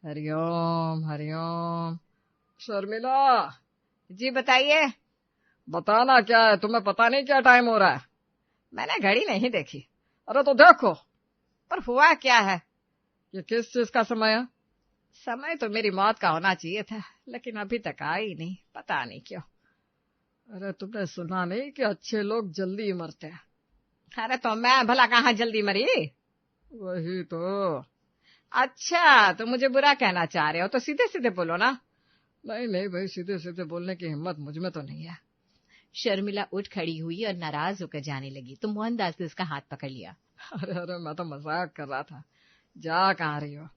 हरिओम हरिओम। शर्मिला। जी बताइए। बताना क्या है, तुम्हें पता नहीं क्या टाइम हो रहा है? मैंने घड़ी नहीं देखी। अरे तो देखो। पर हुआ क्या है? ये किस चीज का समय है? समय तो मेरी मौत का होना चाहिए था, लेकिन अभी तक आई नहीं, पता नहीं क्यों। अरे तुमने सुना नहीं कि अच्छे लोग जल्दी ही मरते हैं? अरे तो मैं भला कहाँ जल्दी मरी? वही तो। अच्छा, तो मुझे बुरा कहना चाह रहे हो तो सीधे सीधे बोलो ना। नहीं नहीं भाई, सीधे सीधे बोलने की हिम्मत मुझ में तो नहीं है। शर्मिला उठ खड़ी हुई और नाराज होकर जाने लगी तो मोहनदास ने उसका हाथ पकड़ लिया। अरे अरे, मैं तो मजाक कर रहा था। जा कहाँ रही हो?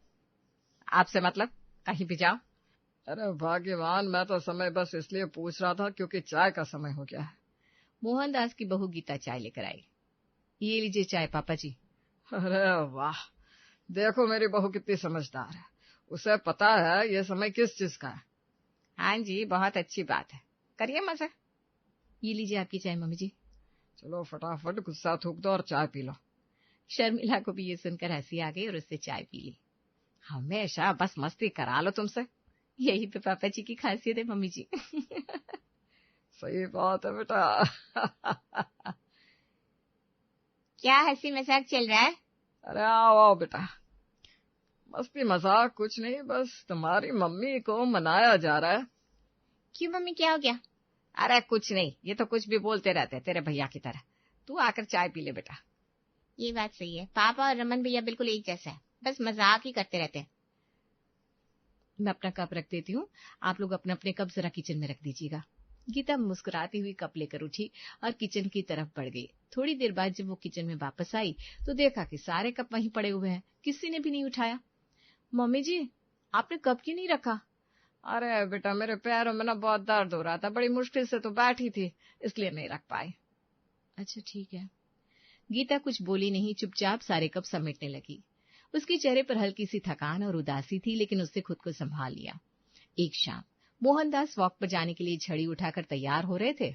आपसे मतलब? कहीं भी जाओ। अरे भाग्यवान, मैं तो समय बस इसलिए पूछ रहा था क्योंकि चाय का समय हो गया है। मोहनदास की बहू गीता चाय लेकर आई। ये लीजिए चाय पापा जी। अरे वाह, देखो मेरी बहू कितनी समझदार है। उसे पता है ये समय किस चीज का है। हाँ जी, बहुत अच्छी बात है, करिए मजा। ये लीजिए आपकी चाय मम्मी जी। चलो फटाफट गुस्सा थूक दो और चाय पी लो। शर्मिला को भी ये सुनकर हंसी आ गई और उससे चाय पी ली। हमेशा बस मस्ती करा लो तुमसे, यही तो पापा जी की खासियत है मम्मी जी। सही बात है बेटा। क्या हंसी मजाक चल रहा है? अरे आओ आओ बेटा। मस्ती मजाक कुछ नहीं, बस तुम्हारी मम्मी को मनाया जा रहा है। क्यों मम्मी, क्या हो गया? अरे कुछ नहीं, ये तो कुछ भी बोलते रहते तेरे भैया की तरह। तू आकर चाय पी ले बेटा। ये बात सही है, पापा और रमन भैया बिल्कुल एक जैसा है, बस मजाक ही करते रहते हैं। मैं अपना कप रख देती हूँ, आप लोग अपने अपने कप जरा किचन में रख दीजिएगा। गीता मुस्कुराती हुई कप लेकर उठी और किचन की तरफ बढ़ गई। थोड़ी देर बाद जब वो किचन में वापस आई तो देखा कि सारे कप वहीं पड़े हुए हैं, किसी ने भी नहीं उठाया। मम्मी जी, आपने कप क्यों नहीं रखा? अरे बेटा, मेरे पैरों में ना बहुत दर्द हो रहा था, बड़ी मुश्किल से तो बैठी थी, इसलिए नहीं रख पाई। अच्छा ठीक है। गीता कुछ बोली नहीं, चुपचाप सारे कप समेटने लगी। उसके चेहरे पर हल्की सी थकान और उदासी थी, लेकिन उसने खुद को संभाल लिया। एक शाम मोहनदास वॉक पर जाने के लिए छड़ी उठाकर तैयार हो रहे थे।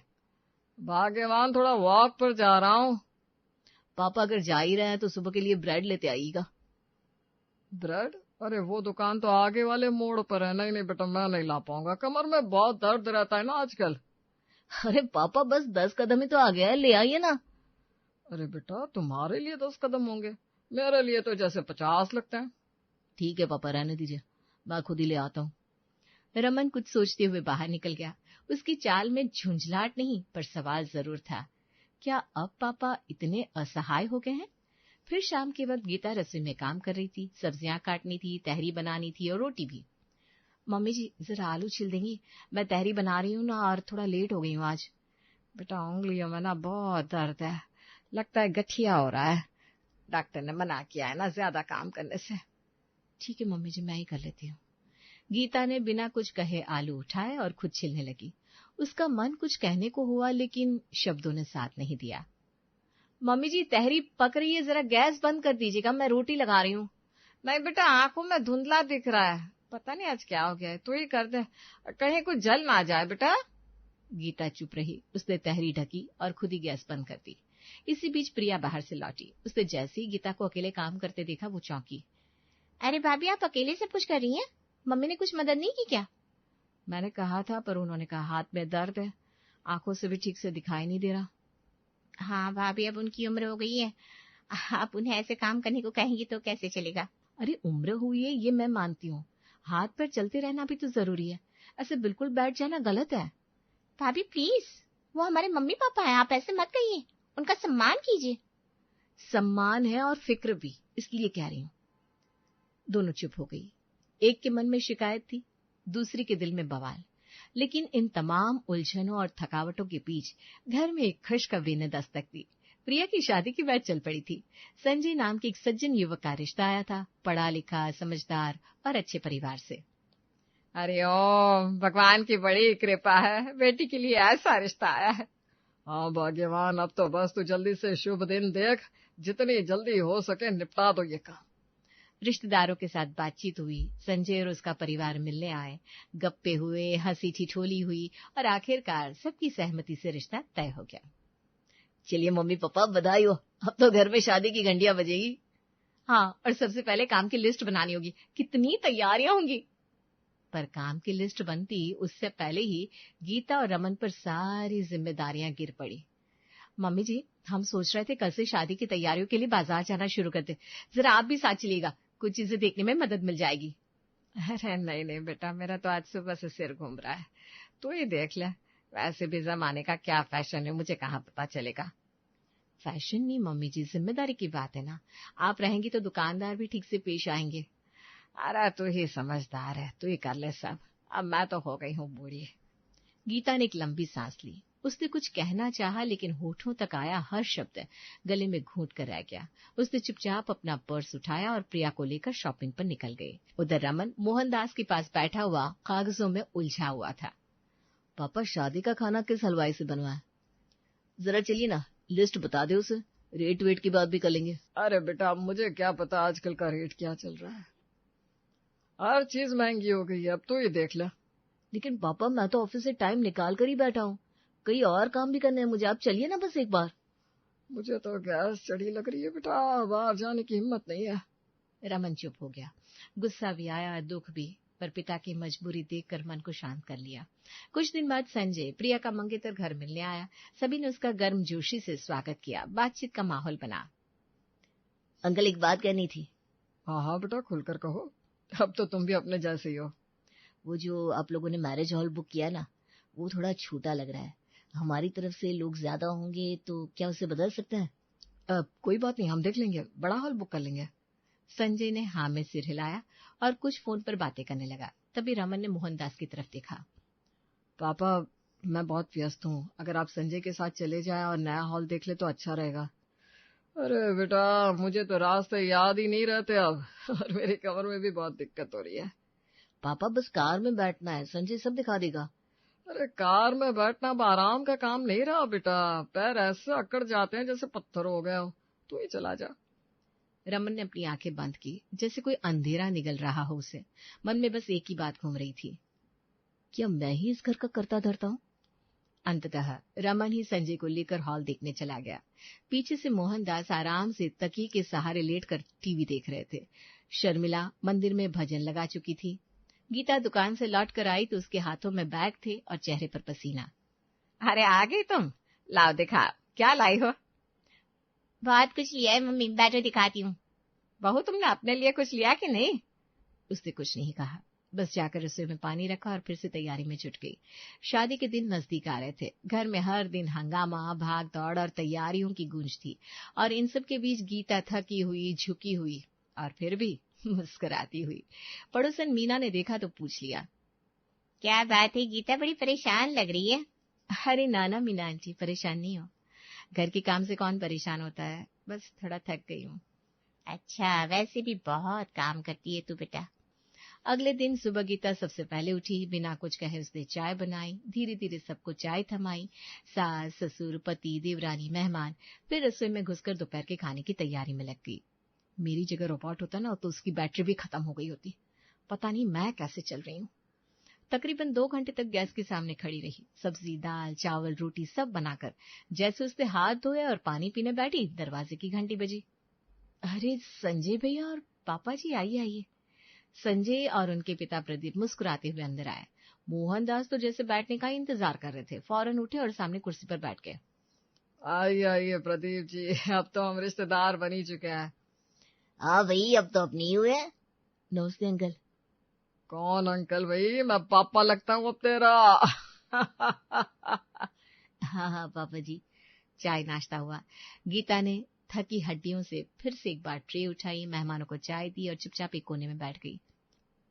भाग्यवान, थोड़ा वॉक पर जा रहा हूँ। पापा अगर जा ही रहे हैं तो सुबह के लिए ब्रेड लेते आइएगा। ब्रेड? अरे वो दुकान तो आगे वाले मोड़ पर है। नहीं नहीं बेटा, मैं नहीं ला पाऊंगा, कमर में बहुत दर्द रहता है ना आजकल। अरे पापा, बस 10 कदम ही तो आ गया है, ले आइए ना। अरे बेटा, तुम्हारे लिए 10 कदम होंगे, मेरे लिए तो जैसे 50 लगते हैं। ठीक है पापा, रहने दीजिए, मैं खुद ही ले आता हूँ। रमन कुछ सोचते हुए बाहर निकल गया। उसकी चाल में झुंझलाहट नहीं, पर सवाल जरूर था, क्या अब पापा इतने असहाय हो गए हैं? फिर शाम के वक्त गीता रसोई में काम कर रही थी, सब्जियां काटनी थी, तहरी बनानी थी और रोटी भी। मम्मी जी जरा आलू छिल देंगी, मैं तहरी बना रही हूँ ना, और थोड़ा लेट हो गई हूँ आज। बेटा उंगलियों में ना बहुत दर्द है, लगता है गठिया हो रहा है। डॉक्टर ने मना किया है ना ज्यादा काम करने से। ठीक है मम्मी जी, मैं ही कर लेती हूँ। गीता ने बिना कुछ कहे आलू उठाए और खुद छिलने लगी। उसका मन कुछ कहने को हुआ, लेकिन शब्दों ने साथ नहीं दिया। मम्मी जी तहरी पक रही है, जरा गैस बंद कर दीजिएगा, मैं रोटी लगा रही हूँ। नहीं बेटा, आंखों में धुंधला दिख रहा है, पता नहीं आज क्या हो गया है, तू ही कर दे, कहीं कुछ जल ना जाए बेटा। गीता चुप रही। उसने तहरी ढकी और खुद ही गैस बंद कर दी। इसी बीच प्रिया बाहर से लौटी। उसने जैसे ही गीता को अकेले काम करते देखा, वो चौंकी। अरे भाभी, आप अकेले सब कुछ कर रही हैं? मम्मी ने कुछ मदद नहीं की क्या? मैंने कहा था, पर उन्होंने कहा हाथ में दर्द है, आंखों से भी ठीक से दिखाई नहीं दे रहा। हाँ भाभी, अब उनकी उम्र हो गई है, आप उन्हें ऐसे काम करने को कहेंगी तो कैसे चलेगा? अरे उम्र हुई है ये मैं मानती हूँ, हाथ पैर चलते रहना भी तो जरूरी है, ऐसे बिल्कुल बैठ जाना गलत है। भाभी प्लीज, वो हमारे मम्मी पापा हैं, आप ऐसे मत कहिए, उनका सम्मान कीजिए। सम्मान है और फिक्र भी, इसलिए कह रही हूँ। दोनों चुप हो गई। एक के मन में शिकायत थी, दूसरी के दिल में बवाल। लेकिन इन तमाम उलझनों और थकावटों के बीच घर में एक खुशखबरी ने दस्तक दी। प्रिया की शादी की बात चल पड़ी थी। संजय नाम के एक सज्जन युवक का रिश्ता आया था, पढ़ा लिखा, समझदार और अच्छे परिवार से। अरे ओ, भगवान की बड़ी कृपा है, बेटी के लिए ऐसा रिश्ता आया है। हाँ भाग्यवान, अब तो बस तू जल्दी से शुभ दिन देख, जितनी जल्दी हो सके निपटा दो ये काम। रिश्तेदारों के साथ बातचीत हुई, संजय और उसका परिवार मिलने आए, गप्पे हुए, हंसी ठिठोली हुई और आखिरकार सबकी सहमति से रिश्ता तय हो गया। चलिए मम्मी पापा, बधाई हो, अब तो घर में शादी की घंटियां बजेगी। हाँ, और सबसे पहले काम की लिस्ट बनानी होगी। कितनी तैयारियां होंगी। पर काम की लिस्ट बनती उससे पहले ही गीता और रमन पर सारी जिम्मेदारियां गिर पड़ी। मम्मी जी, हम सोच रहे थे कल से शादी की तैयारियों के लिए बाजार जाना शुरू करते। जरा आप भी साथ चलिएगा, कुछ चीजें देखने में मदद मिल जाएगी। अरे नहीं नहीं बेटा, मेरा तो आज सुबह से सिर घूम रहा है, तू ही देख ले। वैसे भी जमाने का क्या फैशन है, मुझे कहाँ पता चलेगा। फैशन नहीं मम्मी जी, जिम्मेदारी की बात है ना। आप रहेंगी तो दुकानदार भी ठीक से पेश आएंगे। अरे तू ही समझदार है, तू ही कर ले सब। अब मैं तो हो गई हूँ बूढ़ी। गीता ने एक लंबी सांस ली। उसने कुछ कहना चाहा, लेकिन होठों तक आया हर शब्द गले में घूंट कर रह गया। उसने चुपचाप अपना पर्स उठाया और प्रिया को लेकर शॉपिंग पर निकल गए। उधर रमन मोहनदास के पास बैठा हुआ कागजों में उलझा हुआ था। पापा, शादी का खाना किस हलवाई से बनवाए? जरा चलिए ना, लिस्ट बता दे उसे, रेट वेट की बात भी कर लेंगे। अरे बेटा, मुझे क्या पता आजकल का रेट क्या चल रहा है, हर चीज महंगी हो गई है, अब तो ये देख ले। लेकिन पापा, मैं तो ऑफिस से टाइम निकाल कर ही बैठा हूँ, कई और काम भी करने हैं मुझे। आप चलिए ना बस एक बार। मुझे तो गैस चढ़ी लग रही है बेटा, बाहर जाने की हिम्मत नहीं है। रमन चुप हो गया। गुस्सा भी आया, दुख भी, पर पिता की मजबूरी देखकर मन को शांत कर लिया। कुछ दिन बाद संजय प्रिया का मंगेतर घर मिलने आया। सभी ने उसका गर्मजोशी से स्वागत किया। बातचीत का माहौल बना। अंकल, एक बात कहनी थी। हाँ हाँ बेटा, खुलकर कहो, अब तो तुम भी अपने जैसे ही हो। वो जो आप लोगों ने मैरिज हॉल बुक किया ना, वो थोड़ा छोटा लग रहा है। हमारी तरफ से लोग ज्यादा होंगे तो क्या उसे बदल सकते हैं? कोई बात नहीं, हम देख लेंगे, बड़ा हॉल बुक कर लेंगे। संजय ने हाँ में सिर हिलाया और कुछ फोन पर बातें करने लगा। तभी रमन ने मोहनदास की तरफ देखा। पापा, मैं बहुत व्यस्त हूँ, अगर आप संजय के साथ चले जाएं और नया हॉल देख ले तो अच्छा रहेगा। अरे बेटा, मुझे तो रास्ते याद ही नहीं रहते अब, और मेरी कमर में भी बहुत दिक्कत हो रही है। पापा, बस कार में बैठना है, संजय सब दिखा देगा। अरे कार में बैठना अब आराम का काम नहीं रहा बेटा, पैर ऐसे अकड़ जाते हैं जैसे पत्थर हो गए हो। तू ही चला जा। रमन ने अपनी आंखें बंद की, जैसे कोई अंधेरा निगल रहा हो उसे। मन में बस एक ही बात घूम रही थी, क्या मैं ही इस घर का कर्ता धर्ता हूँ? अंततः रमन ही संजय को लेकर हॉल देखने चला गया। पीछे से मोहनदास आराम से तकिए के सहारे लेटकर टीवी देख रहे थे। शर्मिला मंदिर में भजन लगा चुकी थी। गीता दुकान से लौट कर आई तो उसके हाथों में बैग थे और चेहरे पर पसीना। अरे आ गई तुम, लाओ दिखा, क्या लाई हो? बहुत कुछ लिया है मम्मी, बैठो दिखाती हूँ। बहू, तुमने अपने लिए कुछ लिया कि नहीं? उसने कुछ नहीं कहा, बस जाकर रसोई में पानी रखा और फिर से तैयारी में जुट गई। शादी के दिन नजदीक आ रहे थे। घर में हर दिन हंगामा, भाग दौड़ और तैयारियों की गूंज थी, और इन सब के बीच गीता थकी हुई, झुकी हुई और फिर भी मुस्कुराती हुई। पड़ोसन मीना ने देखा तो पूछ लिया, क्या बात है गीता, बड़ी परेशान लग रही है? अरे नाना मीना आंटी, परेशान नहीं हो। घर के काम से कौन परेशान होता है, बस थोड़ा थक गई हूँ। अच्छा, वैसे भी बहुत काम करती है तू बेटा। अगले दिन सुबह गीता सबसे पहले उठी। बिना कुछ कहे उसने चाय बनाई। धीरे धीरे सबको चाय थमाई। सास, ससुर, पति, देवरानी, मेहमान, फिर रसोई में घुसकर दोपहर के खाने की तैयारी में लग गई। मेरी जगह रोबोट होता ना तो उसकी बैटरी भी खत्म हो गई होती। पता नहीं मैं कैसे चल रही हूँ। तकरीबन 2 घंटे तक गैस के सामने खड़ी रही। सब्जी, दाल, चावल, रोटी सब बनाकर जैसे उसने हाथ धोए और पानी पीने बैठी, दरवाजे की घंटी बजी। अरे संजय भैया और पापा जी, आइए आइए। संजय और उनके पिता प्रदीप मुस्कुराते हुए अंदर आए। मोहनदास तो जैसे बैठने का इंतजार कर रहे थे, फौरन उठे और सामने कुर्सी पर बैठ गए। आइए आइए प्रदीप जी, अब तो हम रिश्तेदार बन ही चुके हैं। हाँ भाई, अब तो अपनी हुए। नमस्ते अंकल। कौन अंकल भाई, मैं पापा लगता हूँ अब तेरा। हाँ हाँ पापा जी। चाय नाश्ता हुआ। गीता ने थकी हड्डियों से फिर से एक बार ट्रे उठाई, मेहमानों को चाय दी और चुपचाप एक कोने में बैठ गई।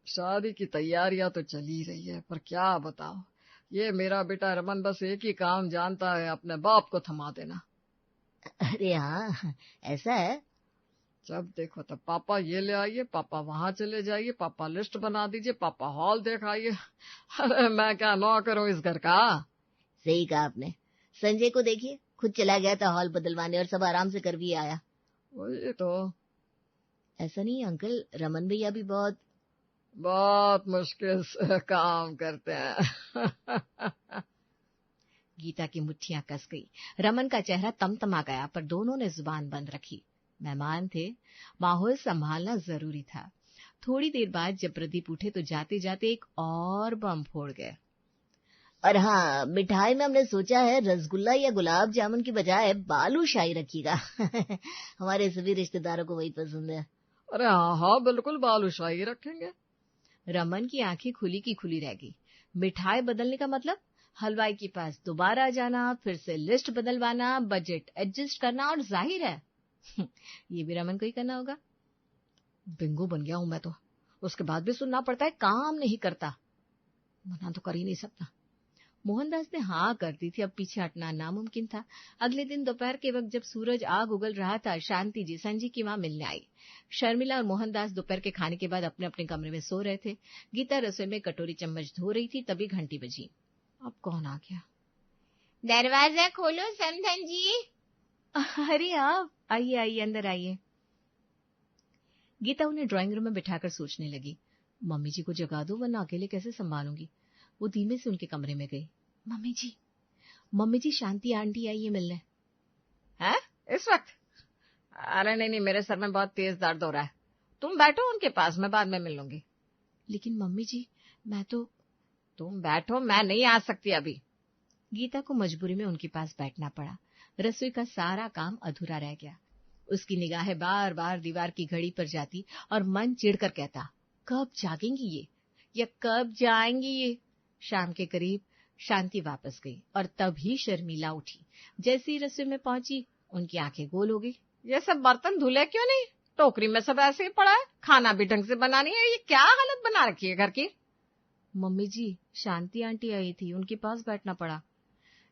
शादी की तैयारियां तो चल ही रही है, पर क्या बताओ, ये मेरा बेटा रमन बस एक ही काम जानता है, अपने बाप को थमा देना। अरे हाँ, ऐसा है? जब देखो तब पापा ये ले आइए, पापा वहां चले जाइए, पापा लिस्ट बना दीजिए, पापा हॉल दिखाइए। अरे मैं क्या नौकर हूँ इस घर का? सही कहा आपने। संजय को देखिए, खुद चला गया था हॉल बदलवाने और सब आराम से कर भी आया। वही तो। ऐसा नहीं अंकल, रमन भैया भी बहुत मुश्किल से काम करते हैं। गीता की मुट्ठियां कस गई। रमन का चेहरा तमतमा गया, पर दोनों ने जुबान बंद रखी। मेहमान थे, माहौल संभालना जरूरी था। थोड़ी देर बाद जब प्रदीप उठे तो जाते जाते एक और बम फोड़ गए। और हाँ, मिठाई में हमने सोचा है रसगुल्ला या गुलाब जामुन की बजाय बालूशाही रखिएगा। हमारे सभी रिश्तेदारों को वही पसंद है। अरे हाँ हाँ, बिल्कुल बालूशाही रखेंगे। रमन की आंखें खुली की खुली रह गई। मिठाई बदलने का मतलब हलवाई के पास दोबारा जाना, फिर से लिस्ट बदलवाना, बजट एडजस्ट करना, और जाहिर है ये भी रमन को ही करना होगा। बिंगो बन गया हूं मैं तो, उसके बाद भी सुनना पड़ता है, काम नहीं करता। मना तो कर ही नहीं सकता। मोहनदास ने हाँ कर दी थी, अब पीछे हटना नामुमकिन था। अगले दिन दोपहर के वक्त जब सूरज आग उगल रहा था, शांति जी संजी की वहां मिलने आई। शर्मिला और मोहनदास दोपहर के खाने के बाद अपने अपने कमरे में सो रहे थे। गीता रसोई में कटोरी चम्मच धो रही थी, तभी घंटी बजी। अब कौन आ गया? दरवाजा खोलो समधन जी। अरे आप आइए आइए, अंदर आइए। गीता उन्हें ड्राइंग रूम में बिठाकर सोचने लगी। मम्मी जी को जगा दो, वरना अकेले कैसे संभालूंगी। वो धीमे से उनके कमरे में गई। मम्मी जी शांति आंटी आई है मिलने। हैं? इस वक्त? अरे नहीं, मेरे सर में बहुत तेज दर्द हो रहा है। तुम बैठो उनके पास, मैं बाद में मिल लूंगी। लेकिन मम्मी जी मैं तो। तुम बैठो, मैं नहीं आ सकती अभी। गीता को मजबूरी में उनके पास बैठना पड़ा। रसोई का सारा काम अधूरा रह गया। उसकी निगाहें बार बार दीवार की घड़ी पर जाती और मन चिढ़कर कहता, कब जागेंगी ये, या कब जाएंगी ये। शाम के करीब शांति वापस गई और तभी शर्मिला उठी। जैसे ही रसोई में पहुंची, उनकी आंखें गोल हो गई। ये सब बर्तन धुले क्यों नहीं? टोकरी में सब ऐसे ही पड़ा है। खाना भी ढंग से बनानी है। ये क्या हालत बना रखी है घर की? मम्मी जी शांति आंटी आई थी, उनके पास बैठना पड़ा।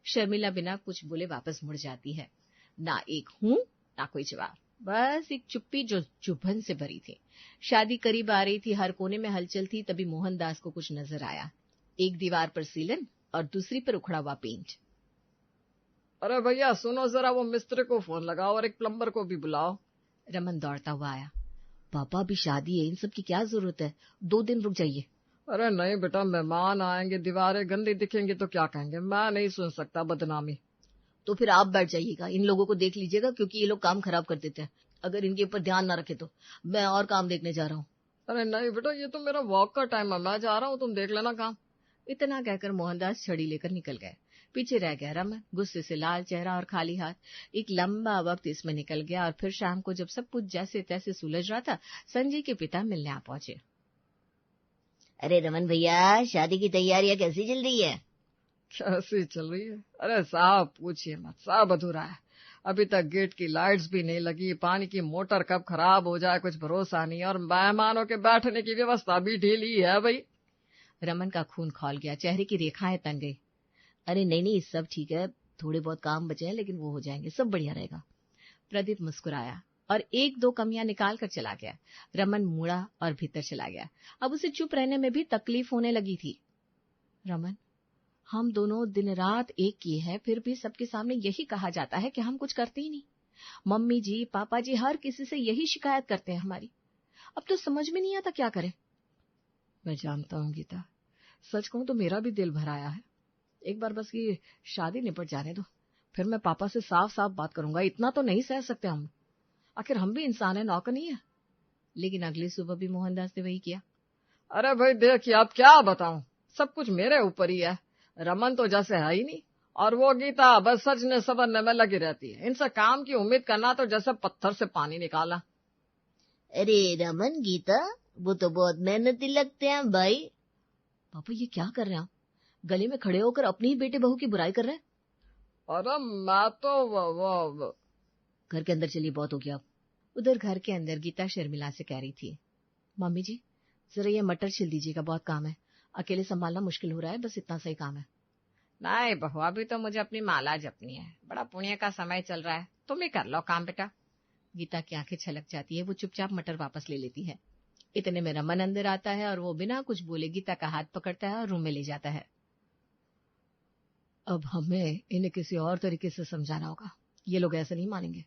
शर्मिला बिना कुछ बोले वापस मुड़ जाती है। ना एक हूं ना कोई जवाब, बस एक चुप्पी जो चुभन से भरी थी। शादी करीब आ रही थी, हर कोने में हलचल थी। तभी मोहनदास को कुछ नजर आया। एक दीवार पर सीलन और दूसरी पर उखड़ा हुआ पेंट। अरे भैया सुनो जरा, वो मिस्त्री को फोन लगाओ और एक प्लम्बर को भी बुलाओ। रमन दौड़ता हुआ आया। पापा अभी शादी है, इन सब की क्या जरूरत है, 2 दिन रुक जाइए। अरे नहीं बेटा, मेहमान आएंगे, दीवारें गंदी दिखेंगी तो क्या कहेंगे। मैं नहीं सुन सकता बदनामी। तो फिर आप बैठ जाइएगा, इन लोगों को देख लीजिएगा, क्योंकि ये लोग काम खराब कर देते हैं। अगर इनके ऊपर ध्यान ना रखे तो मैं और काम देखने जा रहा हूँ। अरे नहीं बेटा, ये तो मेरा वॉक का टाइम है, मैं जा रहा हूँ, तुम देख लेना काम। इतना कहकर मोहनदास छड़ी लेकर निकल गए। पीछे रह गया रमन, गुस्से से लाल चेहरा और खाली हाथ। एक लंबा वक्त इसमें निकल गया और फिर शाम को जब सब कुछ जैसे तैसे सुलझ रहा था, संजय के पिता मिलने आ पहुंचे। अरे रमन भैया, शादी की तैयारियां कैसी चल रही है? कैसी चल रही है? अरे साहब पूछिए मत, सब अधूरा है। अभी तक गेट की लाइट्स भी नहीं लगी, पानी की मोटर कब खराब हो जाए कुछ भरोसा नहीं, और मेहमानों के बैठने की व्यवस्था भी ढीली है भाई। रमन का खून खौल गया, चेहरे की रेखाएं तन गई। अरे नहीं सब ठीक है, थोड़े बहुत काम बचे हैं लेकिन वो हो जाएंगे, सब बढ़िया रहेगा। प्रदीप मुस्कुराया और 1-2 कमियां निकाल कर चला गया। रमन मुड़ा और भीतर चला गया। अब उसे चुप रहने में भी तकलीफ होने लगी थी। रमन, हम दोनों दिन रात एक किए हैं, फिर भी सबके सामने यही कहा जाता है कि हम कुछ करते ही नहीं। मम्मी जी, पापा जी, हर किसी से यही शिकायत करते हैं हमारी। अब तो समझ में नहीं आता क्या करें। मैं जानता हूँ गीता, सच कहूं तो मेरा भी दिल भर आया है। एक बार बस ये शादी निपट जाने दो, फिर मैं पापा से साफ साफ बात करूंगा। इतना तो नहीं सह सकते हम, आखिर हम भी इंसान है, नौकर नहीं है। लेकिन अगली सुबह भी मोहनदास ने वही किया। अरे भाई देखिए, अब क्या बताऊं, सब कुछ मेरे ऊपर ही है। रमन तो जैसे है ही नहीं, और वो गीता बस सजने संवरने में लगी रहती है। इनसे काम की उम्मीद करना तो जैसे पत्थर से पानी निकाला। अरे रमन गीता, वो तो बहुत मेहनती लगते हैं भाई। पापा ये क्या कर रहे हैं आप? गले में खड़े होकर अपनी ही बेटे बहू की बुराई कर रहे हैं। अरे मैं तो वो घर के अंदर चलिए, बहुत हो गया। उधर घर के अंदर गीता शर्मिला से कह रही थी, मम्मी जी जरा ये मटर छिल दीजिएगा, बहुत काम है, अकेले संभालना मुश्किल हो रहा है, बस इतना सा ही काम है। नहीं बहू, अभी तो मुझे अपनी माला जपनी है, बड़ा पुण्य का समय चल रहा है, तुम ही कर लो काम बेटा। गीता की आंखें छलक जाती है, वो चुपचाप मटर वापस ले लेती है। इतने में रमन अंदर आता है और वो बिना कुछ बोले गीता का हाथ पकड़ता है और रूम में ले जाता है। अब हमें इन्हें किसी और तरीके से समझाना होगा, ये लोग ऐसे नहीं मानेंगे।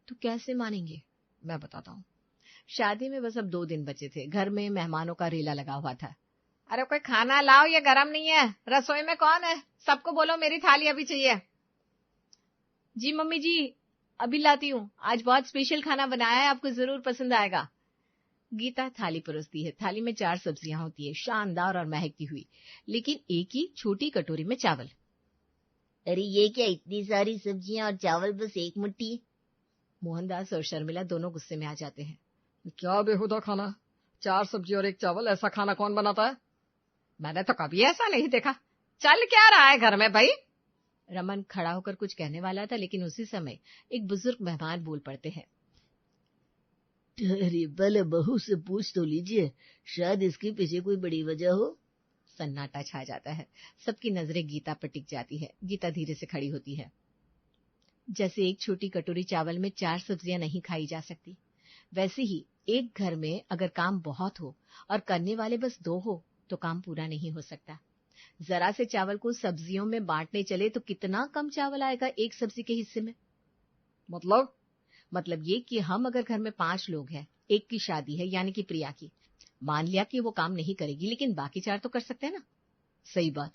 तो कैसे मानेंगे? मैं बताता हूँ। शादी में बस अब 2 दिन बचे थे। घर में मेहमानों का रेला लगा हुआ था। अरे कोई खाना लाओ, ये गरम नहीं है। रसोई में कौन है? सबको बोलो मेरी थाली अभी चाहिए। जी मम्मी जी, अभी लाती हूँ, आज बहुत स्पेशल खाना बनाया है, आपको जरूर पसंद आएगा। गीता थाली परोसती है। थाली में 4 सब्जियां होती है, शानदार और महकती हुई, लेकिन एक ही छोटी कटोरी में चावल। अरे ये क्या, इतनी सारी सब्जियां और चावल बस एक मुट्ठी? मोहनदास और शर्मिला दोनों गुस्से में आ जाते हैं। क्या बेहुदा खाना, 4 सब्जी और 1 चावल, ऐसा खाना कौन बनाता है? मैंने तो कभी ऐसा नहीं देखा। चल क्या रहा है घर में भाई? रमन खड़ा होकर कुछ कहने वाला था, लेकिन उसी समय एक बुजुर्ग मेहमान बोल पड़ते हैं। अरे भले बहू से पूछ तो लीजिए, शायद इसके पीछे कोई बड़ी वजह हो। सन्नाटा छा जाता है। सबकी नजरें गीता पर टिक जाती है। गीता धीरे से खड़ी होती है। जैसे एक छोटी कटोरी चावल में 4 सब्जियां नहीं खाई जा सकती, वैसे ही एक घर में अगर काम बहुत हो और करने वाले बस 2 हो तो काम पूरा नहीं हो सकता। जरा से चावल को सब्जियों में बांटने चले तो कितना कम चावल आएगा एक सब्जी के हिस्से में। मतलब ये कि हम अगर घर में 5 लोग हैं, एक की शादी है यानी कि प्रिया की, मान लिया कि वो काम नहीं करेगी, लेकिन बाकी 4 तो कर सकते हैं ना। सही बात,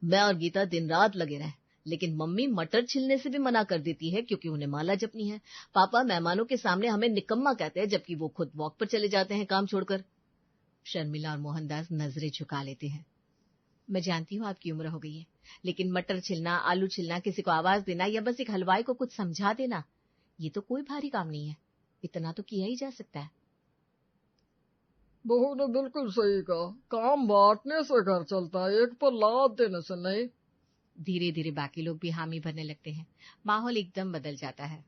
मैं और गीता दिन रात लगे रहे, लेकिन मम्मी मटर छिलने से भी मना कर देती है क्योंकि उन्हें माला जपनी है। पापा मेहमानों के सामने हमें निकम्मा कहते हैं, जबकि वो खुद वॉक पर चले जाते हैं काम छोड़कर। शर्मिला और मोहनदास नजरें झुका लेते हैं। मैं जानती हूँ आपकी उम्र हो गई है, लेकिन मटर छिलना, आलू छिलना, किसी को आवाज देना या बस एक हलवाई को कुछ समझा देना, ये तो कोई भारी काम नहीं है। इतना तो किया ही जा सकता है। बहू ने बिल्कुल सही कहा, काम बांटने से घर चलता है, एक पर लाद देने से नहीं। धीरे धीरे बाकी लोग भी हामी भरने लगते हैं। माहौल एकदम बदल जाता है।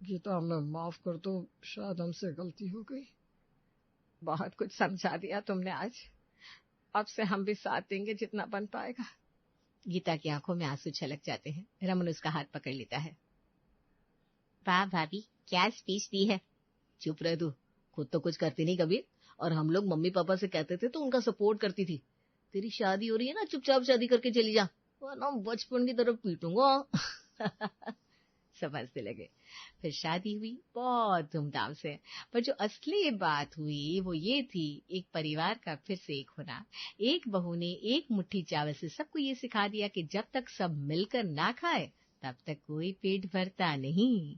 गीता हमें माफ कर दो, शायद हमसे गलती हो गई। बहुत कुछ समझा दिया तुमने आज, अब से हम भी साथ देंगे जितना बन पाएगा। गीता की आंखों में आंसू छलक जाते हैं। रमन उसका हाथ पकड़ लेता है। वाह भाभी, क्या स्पीच दी है। चुप रह तू, खुद तो कुछ करती नहीं कभी, और हम लोग मम्मी पापा से कहते थे तो उनका सपोर्ट करती थी। तेरी शादी हो रही है ना, चुपचाप शादी करके चली जा, वरना बचपन की तरफ पीटूंगा। सब हंसने लगे। फिर शादी हुई बहुत धूमधाम से, पर जो असली बात हुई वो ये थी, एक परिवार का फिर से एक होना। एक बहू ने एक मुट्ठी चावल से सबको ये सिखा दिया कि जब तक सब मिलकर ना खाए तब तक कोई पेट भरता नहीं।